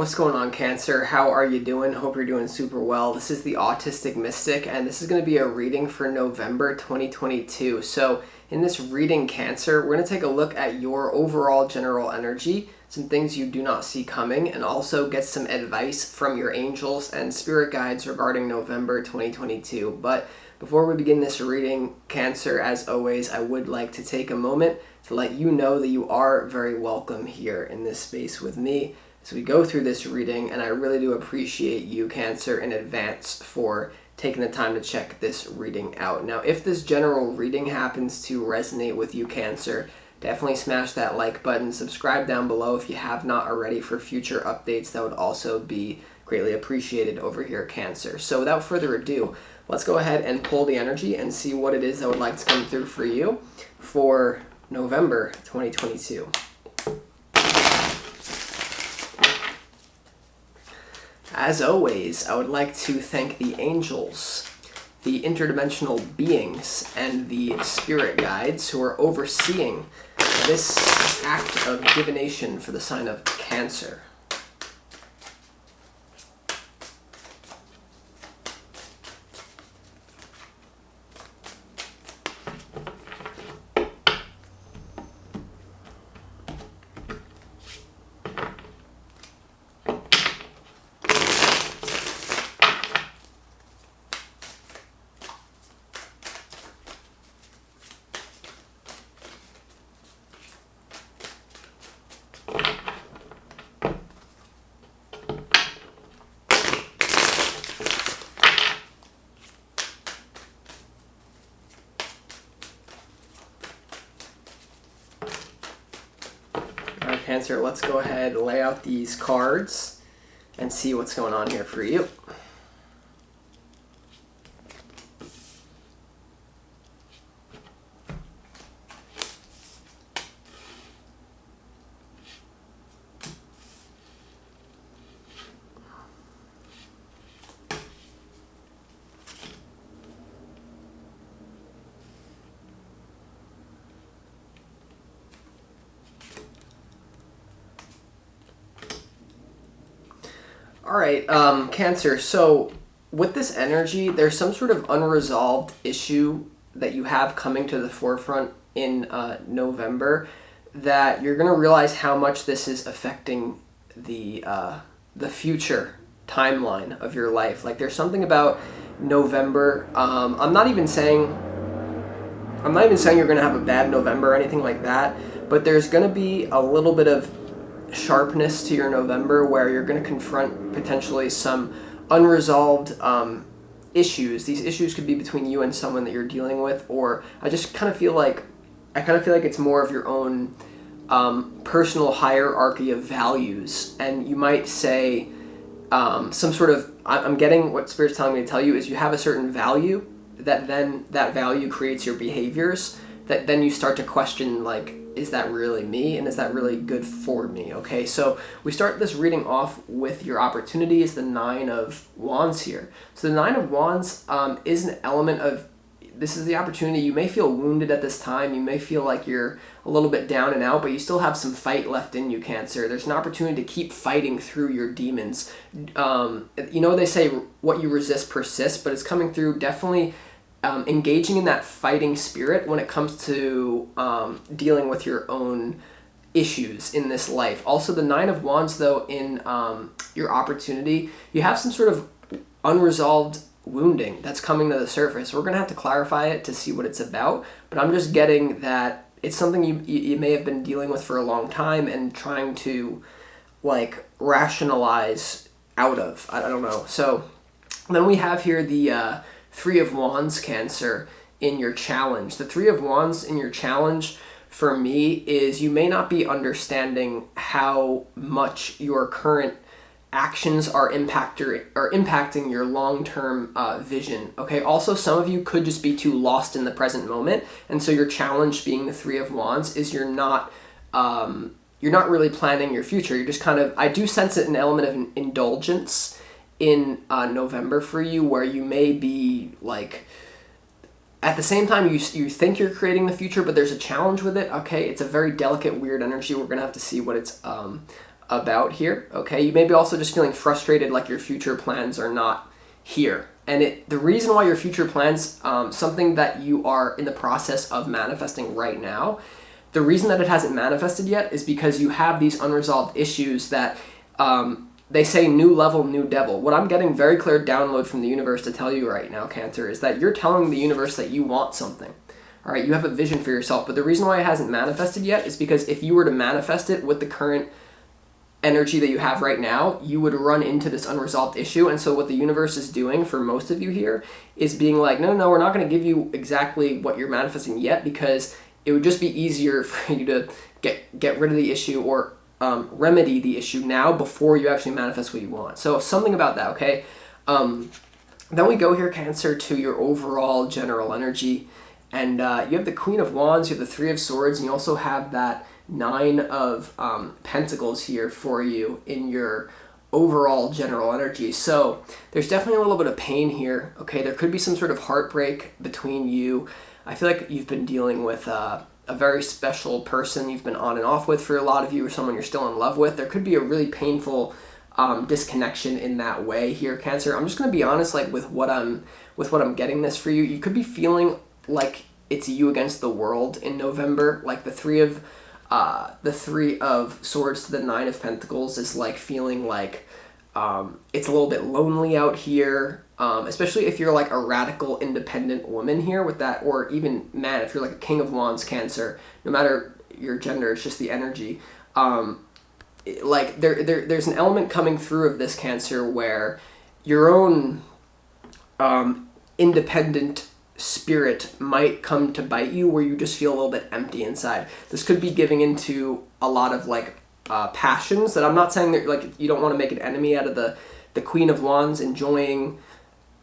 What's going on, Cancer? How are you doing? Hope you're doing super well. This is the Autistic Mystic, and this is going to be a reading for November 2022. So in this reading, Cancer, we're going to take a look at your overall general energy, some things you do not see coming, and also get some advice from your angels and spirit guides regarding November 2022. But before we begin this reading, Cancer, as always, I would like to take a moment to let you know that you are very welcome here in this space with me as we go through this reading, and I really do appreciate you, Cancer, in advance for taking the time to check this reading out. Now, if this general reading happens to resonate with you, Cancer, definitely smash that like button, subscribe down below if you have not already for future updates. That would also be greatly appreciated over here, Cancer. So without further ado, let's go ahead and pull the energy and see what it is that would like to come through for you for November 2022. As always, I would like to thank the angels, the interdimensional beings, and the spirit guides who are overseeing this act of divination for the sign of Cancer. Cancer, let's go ahead and lay out these cards and see what's going on here for you. All right, Cancer, so with this energy, there's some sort of unresolved issue that you have coming to the forefront in November that you're going to realize how much this is affecting the future timeline of your life. Like, there's something about November. I'm not even saying you're going to have a bad November or anything like that, but there's going to be a little bit of sharpness to your November where you're going to confront potentially some unresolved issues. These issues could be between you and someone that you're dealing with, or I kind of feel like it's more of your own personal hierarchy of values, and you might say some sort of, I'm getting what Spirit's telling me to tell you is you have a certain value that then that value creates your behaviors that then you start to question, like, is that really me, and is that really good for me? Okay, so we start this reading off with your opportunity is the Nine of Wands here. So the Nine of Wands is an element of, this is the opportunity. You may feel wounded at this time. You may feel like you're a little bit down and out, but you still have some fight left in you, Cancer. There's an opportunity to keep fighting through your demons. They say what you resist persists, but it's coming through definitely engaging in that fighting spirit when it comes to dealing with your own issues in this life. Also, the Nine of Wands, though, in your opportunity, you have some sort of unresolved wounding that's coming to the surface. We're going to have to clarify it to see what it's about, but I'm just getting that it's something you may have been dealing with for a long time and trying to, like, rationalize out of. I don't know. So then we have here the Three of Wands, Cancer, in your challenge. The Three of Wands in your challenge for me is you may not be understanding how much your current actions are impacting your long-term vision. Okay, also some of you could just be too lost in the present moment, and so your challenge being the Three of Wands is you're not really planning your future. You're just kind of, I do sense it an element of indulgence in November for you, where you may be like, at the same time you think you're creating the future, but there's a challenge with it. Okay, it's a very delicate, weird energy. We're gonna have to see what it's about here, okay? You may be also just feeling frustrated, like your future plans are not here. And the reason why your future plans, something that you are in the process of manifesting right now, the reason that it hasn't manifested yet is because you have these unresolved issues that they say new level, new devil. What I'm getting very clear download from the universe to tell you right now, Cancer, is that you're telling the universe that you want something. All right, you have a vision for yourself, but the reason why it hasn't manifested yet is because if you were to manifest it with the current energy that you have right now, you would run into this unresolved issue. And so what the universe is doing for most of you here is being like, no, we're not going to give you exactly what you're manifesting yet, because it would just be easier for you to get rid of the issue or remedy the issue now before you actually manifest what you want. So something about that, okay? Then we go here, Cancer, to your overall general energy. And you have the Queen of Wands, you have the Three of Swords, and you also have that Nine of Pentacles here for you in your overall general energy. So there's definitely a little bit of pain here, okay? There could be some sort of heartbreak between you. I feel like you've been dealing with a very special person you've been on and off with for a lot of you, or someone you're still in love with. There could be a really painful disconnection in that way here, Cancer. I'm just going to be honest, like with what I'm getting this for you. You could be feeling like it's you against the world in November. Like the Three of Swords to the Nine of Pentacles is like feeling like it's a little bit lonely out here, especially if you're like a radical independent woman here with that, or even man, if you're like a King of Wands, Cancer, no matter your gender, it's just the energy. Like there's an element coming through of this, Cancer, where your own independent spirit might come to bite you, where you just feel a little bit empty inside. This could be giving into a lot of like passions that I'm not saying that like you don't want to make an enemy out of the Queen of Wands enjoying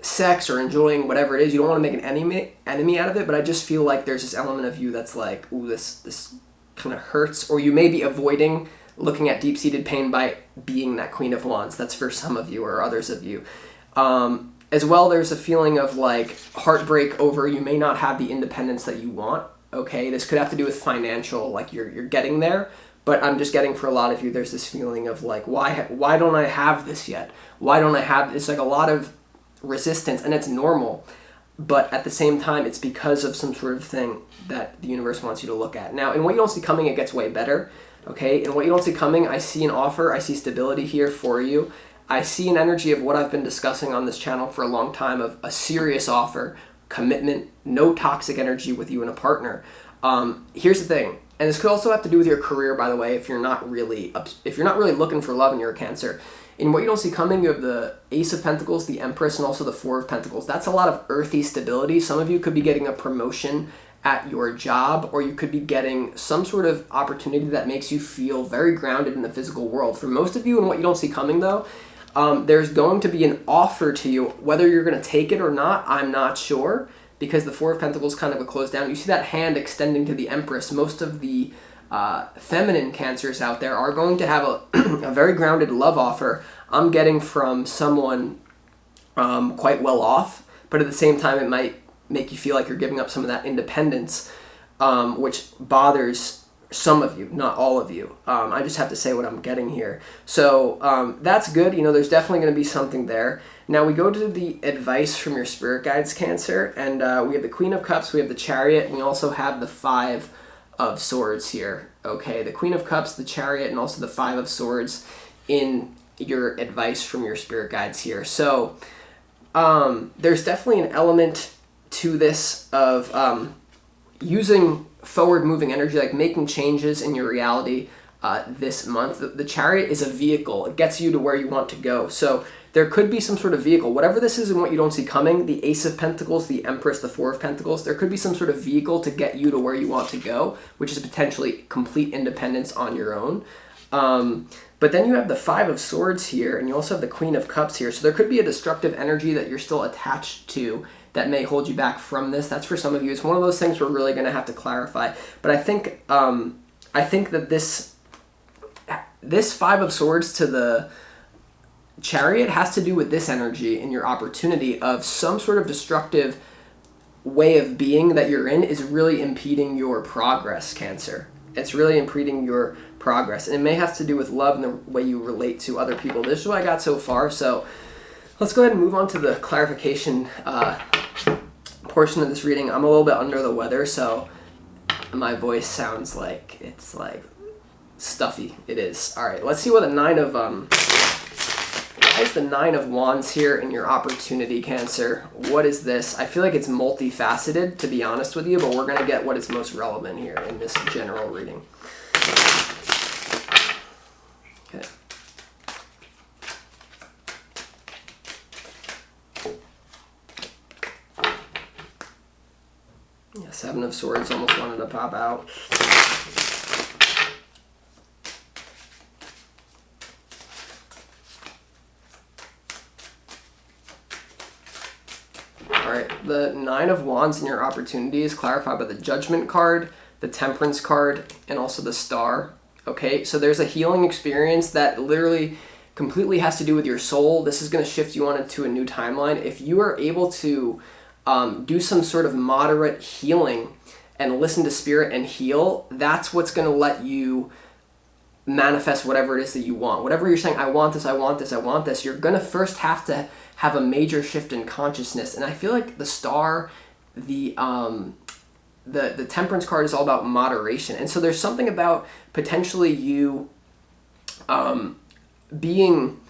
sex or enjoying whatever it is. You don't want to make an enemy out of it, but I just feel like there's this element of you that's like, ooh, this kind of hurts, or you may be avoiding looking at deep-seated pain by being that Queen of Wands. That's for some of you or others of you. As well, there's a feeling of like heartbreak over you may not have the independence that you want, okay? This could have to do with financial, like you're getting there, but I'm just getting for a lot of you, there's this feeling of like, why don't I have this yet? Why don't I have, it's like a lot of resistance, and it's normal, but at the same time, it's because of some sort of thing that the universe wants you to look at. Now, in what you don't see coming, it gets way better, okay? In what you don't see coming, I see an offer, I see stability here for you. I see an energy of what I've been discussing on this channel for a long time, of a serious offer, commitment, no toxic energy with you and a partner. Here's the thing, and this could also have to do with your career, by the way, if you're not really looking for love and you're a Cancer. In what you don't see coming, you have the Ace of Pentacles, the Empress, and also the Four of Pentacles. That's a lot of earthy stability. Some of you could be getting a promotion at your job, or you could be getting some sort of opportunity that makes you feel very grounded in the physical world. For most of you, in what you don't see coming, though, there's going to be an offer to you. Whether you're going to take it or not, I'm not sure, because the Four of Pentacles kind of a close down. You see that hand extending to the Empress. Most of the feminine Cancers out there are going to have a very grounded love offer. I'm getting from someone quite well off, but at the same time, it might make you feel like you're giving up some of that independence, which bothers some of you, not all of you. I just have to say what I'm getting here. So that's good. You know, there's definitely going to be something there. Now we go to the advice from your spirit guides, Cancer, and we have the Queen of Cups, we have the Chariot, and we also have the Five of Swords here. Okay, the Queen of Cups, the Chariot, and also the Five of Swords in your advice from your spirit guides here. So there's definitely an element to this of using forward-moving energy, like making changes in your reality this month. The Chariot is a vehicle. It gets you to where you want to go. So there could be some sort of vehicle. Whatever this is and what you don't see coming, the Ace of Pentacles, the Empress, the Four of Pentacles, there could be some sort of vehicle to get you to where you want to go, which is potentially complete independence on your own. But then you have the Five of Swords here, and you also have the Queen of Cups here. So there could be a destructive energy that you're still attached to that may hold you back from this. That's for some of you. It's one of those things we're really going to have to clarify. But I think that this Five of Swords to the Chariot has to do with this energy and your opportunity of some sort of destructive way of being that you're in is really impeding your progress, Cancer. It's really impeding your progress. And it may have to do with love and the way you relate to other people. This is what I got so far. So let's go ahead and move on to the clarification portion of this reading. I'm a little bit under the weather, so my voice sounds like it's like stuffy. It is. All right, let's see what the Nine of why is the Nine of Wands here in your opportunity, Cancer? What is this? I feel like it's multifaceted, to be honest with you, but we're going to get what is most relevant here in this general reading. Okay. Yeah, Seven of Swords almost wanted to pop out. Alright, the Nine of Wands in your opportunity is clarified by the Judgment card, the Temperance card, and also the Star. Okay, so there's a healing experience that literally completely has to do with your soul. This is going to shift you on into a new timeline. If you are able to do some sort of moderate healing and listen to spirit and heal, that's what's going to let you manifest whatever it is that you want. Whatever you're saying, I want this, I want this, I want this, you're going to first have to have a major shift in consciousness. And I feel like the Star, the Temperance card is all about moderation. And so there's something about potentially you being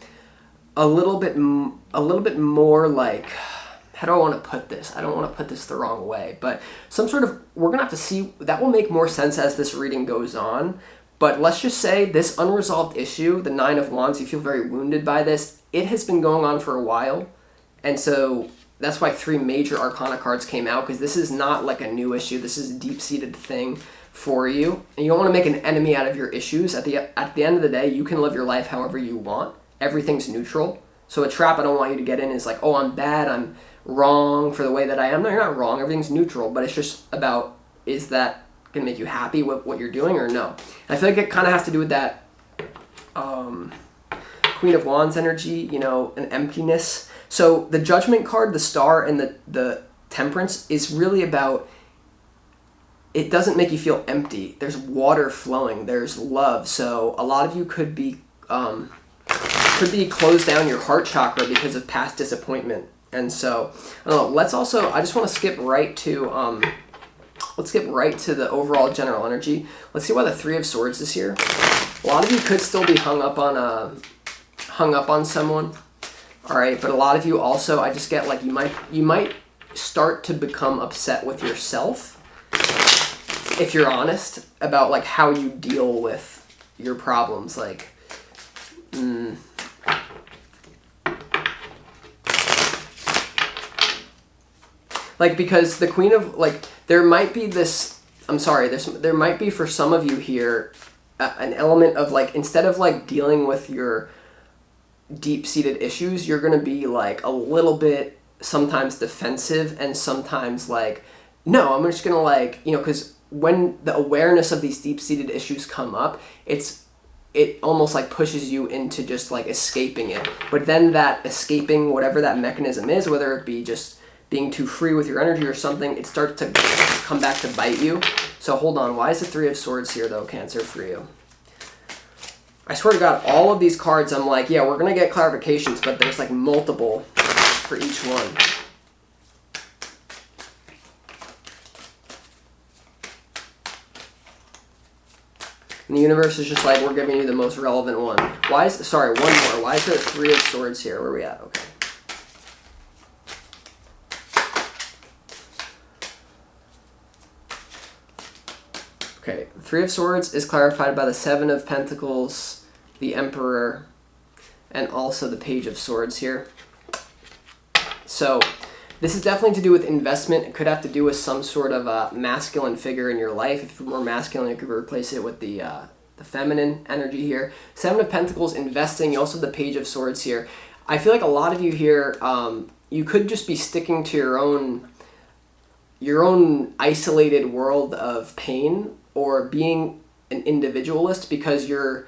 a little bit more like, how do I want to put this? I don't want to put this the wrong way, but some sort of, we're going to have to see, that will make more sense as this reading goes on. But let's just say this unresolved issue, the Nine of Wands, you feel very wounded by this. It has been going on for a while. And so that's why 3 major Arcana cards came out, because this is not like a new issue. This is a deep-seated thing for you. And you don't want to make an enemy out of your issues. At the end of the day, you can live your life however you want. Everything's neutral. So a trap I don't want you to get in is like, oh, I'm bad, I'm wrong for the way that I am. No, you're not wrong. Everything's neutral. But it's just about, is that going to make you happy with what you're doing or no? And I feel like it kind of has to do with that Queen of Wands energy, you know, an emptiness. So the Judgment card, the Star, and the Temperance is really about, it doesn't make you feel empty. There's water flowing. There's love. So a lot of you could be closed down your heart chakra because of past disappointment. And so, I don't know, let's also, I just want to skip right to, let's skip right to the overall general energy. Let's see why the Three of Swords is here. A lot of you could still be hung up on someone. All right, but a lot of you also, I just get like you might start to become upset with yourself if you're honest about like how you deal with your problems. Like, like, because the Queen of, like, there might be this, I'm sorry, there might be for some of you here an element of like, instead of like dealing with your deep-seated issues, you're going to be like a little bit sometimes defensive and sometimes like, no, I'm just going to like, you know, because when the awareness of these deep-seated issues come up, it almost like pushes you into just like escaping it. But then that escaping, whatever that mechanism is, whether it be just being too free with your energy or something, it starts to come back to bite you. So hold on, why is the Three of Swords here though, Cancer, for you? I swear to God, all of these cards, I'm like, yeah, we're going to get clarifications, but there's like multiple for each one. And the universe is just like, we're giving you the most relevant one. Why is, sorry, one more. Why is there Three of Swords here? Where are we at? Okay. Okay, Three of Swords is clarified by the Seven of Pentacles, the Emperor, and also the Page of Swords here. So this is definitely to do with investment. It could have to do with some sort of a masculine figure in your life. If you're more masculine, you could replace it with the feminine energy here. Seven of Pentacles, investing. You also have the Page of Swords here. I feel like a lot of you here, you could just be sticking to your own isolated world of pain, or being an individualist because you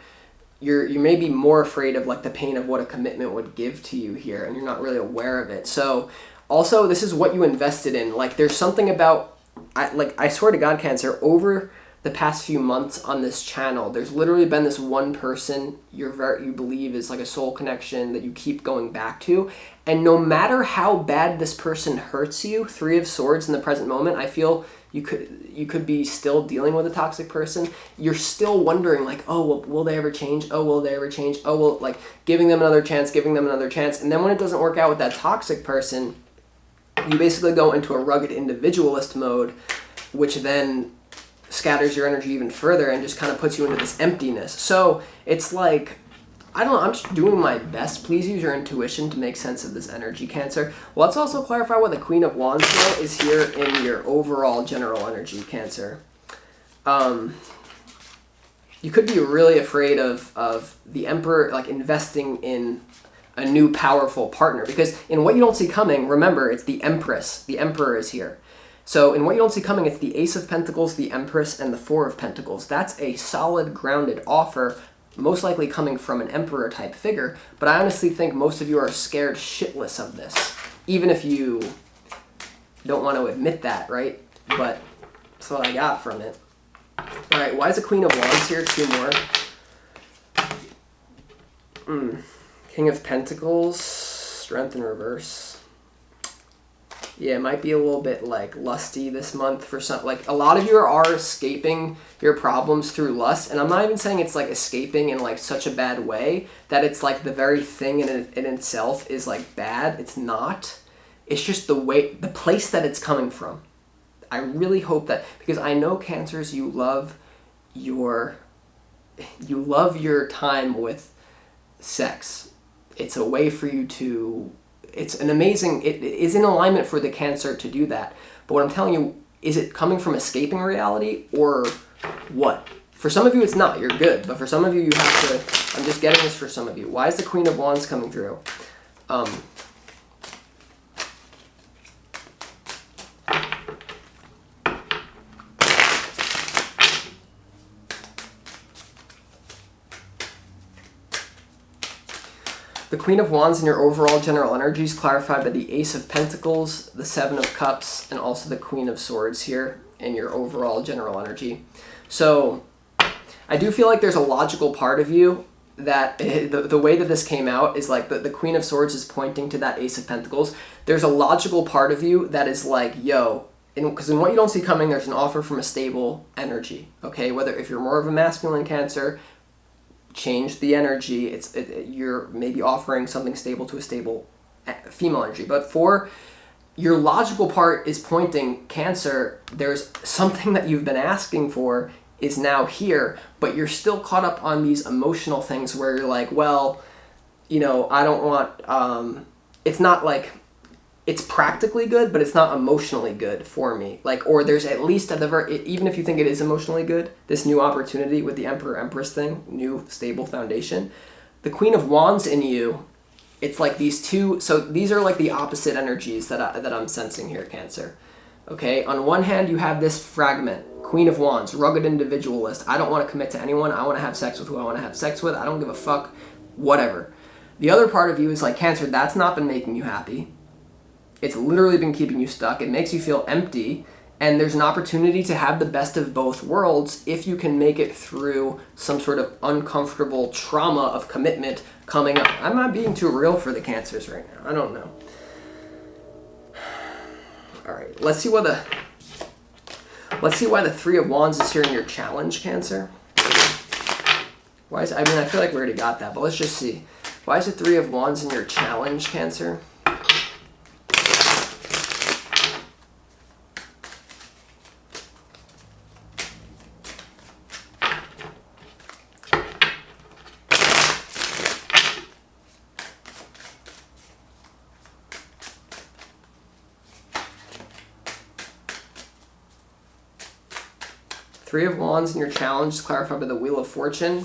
may be more afraid of like the pain of what a commitment would give to you here, and you're not really aware of it. So also, this is what you invested in. Like, there's something about, I swear to God, Cancer, over the past few months on this channel, there's literally been this one person you believe is like a soul connection that you keep going back to. And no matter how bad this person hurts you, Three of Swords in the present moment, I feel you could be still dealing with a toxic person. You're still wondering like, oh, well, will they ever change? Oh, will they ever change? Oh, well, like giving them another chance. And then when it doesn't work out with that toxic person, you basically go into a rugged individualist mode, which then scatters your energy even further and just kind of puts you into this emptiness. So it's like, I don't know, I'm just doing my best. Please use your intuition to make sense of this energy, Cancer. Well, let's also clarify what the Queen of Wands though is here in your overall general energy, Cancer. You could be really afraid of the Emperor, like investing in a new powerful partner, because in what you don't see coming, remember, it's the Empress. The Emperor is here. So in what you don't see coming, it's the Ace of Pentacles, the Empress, and the Four of Pentacles. That's a solid, grounded offer, most likely coming from an Emperor type figure. But I honestly think most of you are scared shitless of this, even if you don't want to admit that, right? But that's what I got from it. All right, why is the Queen of Wands here? Two more. King of Pentacles, Strength in reverse. Yeah, it might be a little bit like lusty this month for some. Like a lot of you are escaping your problems through lust, and I'm not even saying it's like escaping in like such a bad way that it's like the very thing in itself is like bad. It's not. It's just the place that it's coming from. I really hope that, because I know Cancers, you love your time with sex. It's a way for you to. It's an amazing, it is in alignment for the Cancer to do that. But what I'm telling you, is it coming from escaping reality or what? For some of you, it's not. You're good. But for some of you, you have to, I'm just getting this for some of you. Why is the Queen of Wands coming through? The Queen of Wands in your overall general energy is clarified by the Ace of Pentacles, the Seven of Cups, and also the Queen of Swords here in your overall general energy. So I do feel like there's a logical part of you that the way that this came out is like the Queen of Swords is pointing to that Ace of Pentacles. There's a logical part of you that is like, yo, because in what you don't see coming, there's an offer from a stable energy. Okay, whether if you're more of a masculine Cancer, change the energy. You're maybe offering something stable to a stable female energy. But for your logical part is pointing, Cancer, there's something that you've been asking for is now here, but you're still caught up on these emotional things where you're like, well, you know, I don't want, it's not like, it's practically good, but it's not emotionally good for me. Like, or there's at least at the even if you think it is emotionally good, this new opportunity with the Emperor Empress thing, new stable foundation, the Queen of Wands in you, it's like these two. So these are like the opposite energies that I'm sensing here, Cancer. Okay, on one hand you have this fragment, Queen of Wands, rugged individualist. I don't want to commit to anyone. I want to have sex with who I want to have sex with. I don't give a fuck, whatever. The other part of you is like, Cancer, that's not been making you happy. It's literally been keeping you stuck. It makes you feel empty. And there's an opportunity to have the best of both worlds if you can make it through some sort of uncomfortable trauma of commitment coming up. I'm not being too real for the Cancers right now. I don't know. All right, let's see why the Three of Wands is here in your challenge, Cancer. Why is, I mean, I feel like we already got that, but let's just see. Why is the Three of Wands in your challenge, Cancer? Three of Wands in your challenge is clarified by the Wheel of Fortune,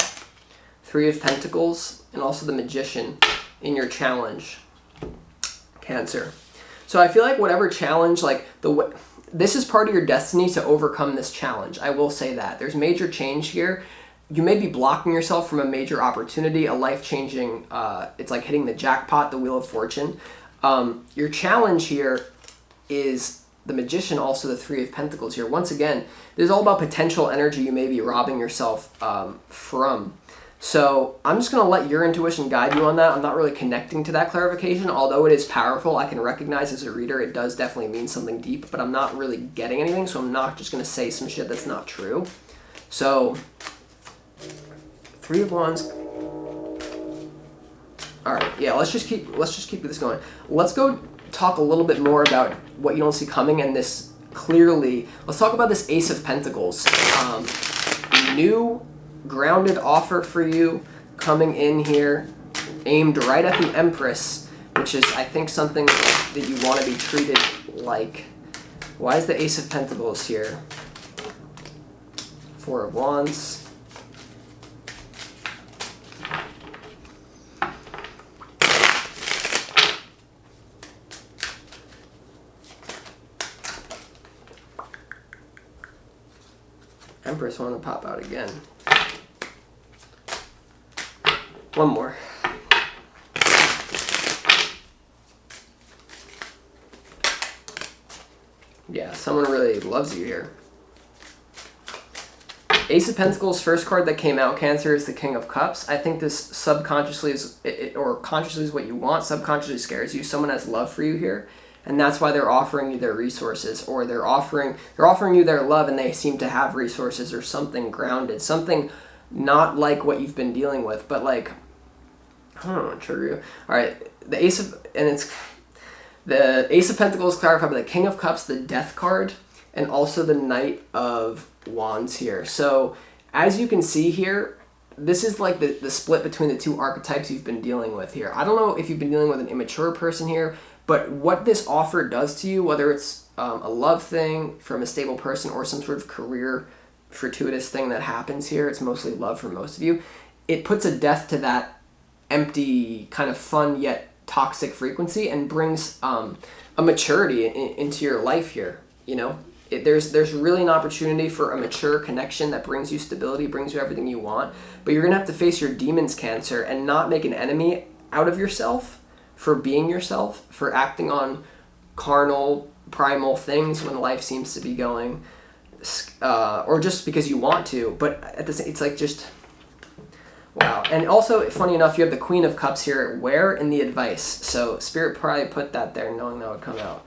Three of Pentacles, and also the Magician in your challenge, Cancer. So I feel like whatever challenge, like this is part of your destiny to overcome this challenge. I will say that. There's major change here. You may be blocking yourself from a major opportunity, a life-changing, it's like hitting the jackpot, the Wheel of Fortune. Your challenge here is the Magician, also the Three of Pentacles here. Once again, this is all about potential energy you may be robbing yourself from. So I'm just going to let your intuition guide you on that. I'm not really connecting to that clarification. Although it is powerful, I can recognize as a reader it does definitely mean something deep, but I'm not really getting anything, so I'm not just going to say some shit that's not true. So, Three of Wands. All right, yeah, let's just keep this going. Let's go talk a little bit more about what you don't see coming, and this clearly. Let's talk about this Ace of Pentacles. New grounded offer for you coming in here, aimed right at the Empress, which is, I think, something that you want to be treated like. Why is the Ace of Pentacles here? Four of Wands. Empress want to pop out again. One more. Yeah, someone really loves you here. Ace of Pentacles, first card that came out, Cancer, is the King of Cups. I think this subconsciously is, or consciously is what you want. Subconsciously scares you. Someone has love for you here, and that's why they're offering you their resources, or they're offering you their love, and they seem to have resources or something grounded, something not like what you've been dealing with, but like, I don't know, trigger you. All right, the Ace of Pentacles clarified by the King of Cups, the Death card, and also the Knight of Wands here. So as you can see here, this is like the split between the two archetypes you've been dealing with here. I don't know if you've been dealing with an immature person here, but what this offer does to you, whether it's a love thing from a stable person or some sort of career fortuitous thing that happens here, it's mostly love for most of you, it puts a death to that empty, kind of fun yet toxic frequency, and brings a maturity into your life here. You know, there's really an opportunity for a mature connection that brings you stability, brings you everything you want, but you're gonna have to face your demons, Cancer, and not make an enemy out of yourself for being yourself, for acting on carnal, primal things when life seems to be going, or just because you want to, but at the same, it's like just, wow. And also, funny enough, you have the Queen of Cups here, where in the advice. So Spirit probably put that there knowing that would come out.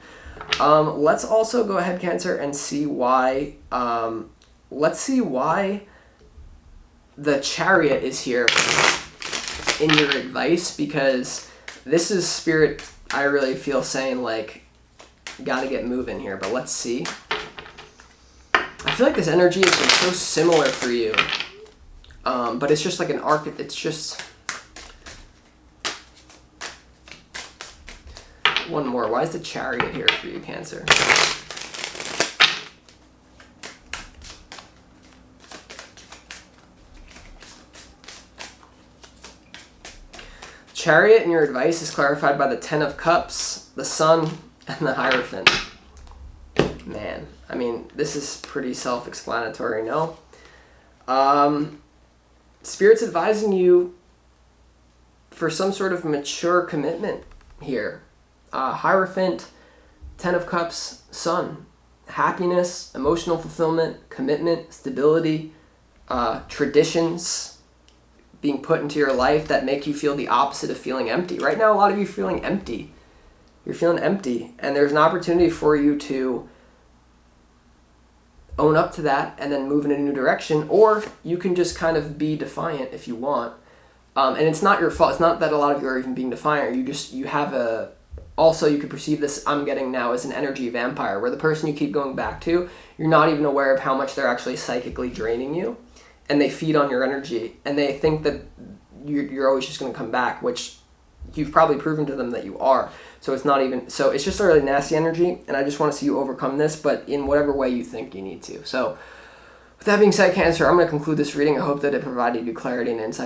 Let's also go ahead, Cancer, and see why, let's see why the Chariot is here in your advice, because this is Spirit, I really feel, saying, like, gotta get moving here, but let's see. I feel like this energy has been so similar for you, but it's just like an arc, it's just... One more. Why is the Chariot here for you, Cancer? Chariot in your advice is clarified by the Ten of Cups, the Sun, and the Hierophant. Man, I mean, this is pretty self-explanatory, no? Spirit's advising you for some sort of mature commitment here. Hierophant, Ten of Cups, Sun. Happiness, emotional fulfillment, commitment, stability, traditions being put into your life that make you feel the opposite of feeling empty. Right now, a lot of you are feeling empty. You're feeling empty, and there's an opportunity for you to own up to that and then move in a new direction, or you can just kind of be defiant if you want. And it's not your fault. It's not that a lot of you are even being defiant. You have a... Also, you could perceive this, I'm getting now, as an energy vampire, where the person you keep going back to, you're not even aware of how much they're actually psychically draining you, and they feed on your energy, and they think that you're always just going to come back, which you've probably proven to them that you are. So it's not even... So it's just a really nasty energy, and I just want to see you overcome this, but in whatever way you think you need to. So with that being said, Cancer, I'm going to conclude this reading. I hope that it provided you clarity and insight.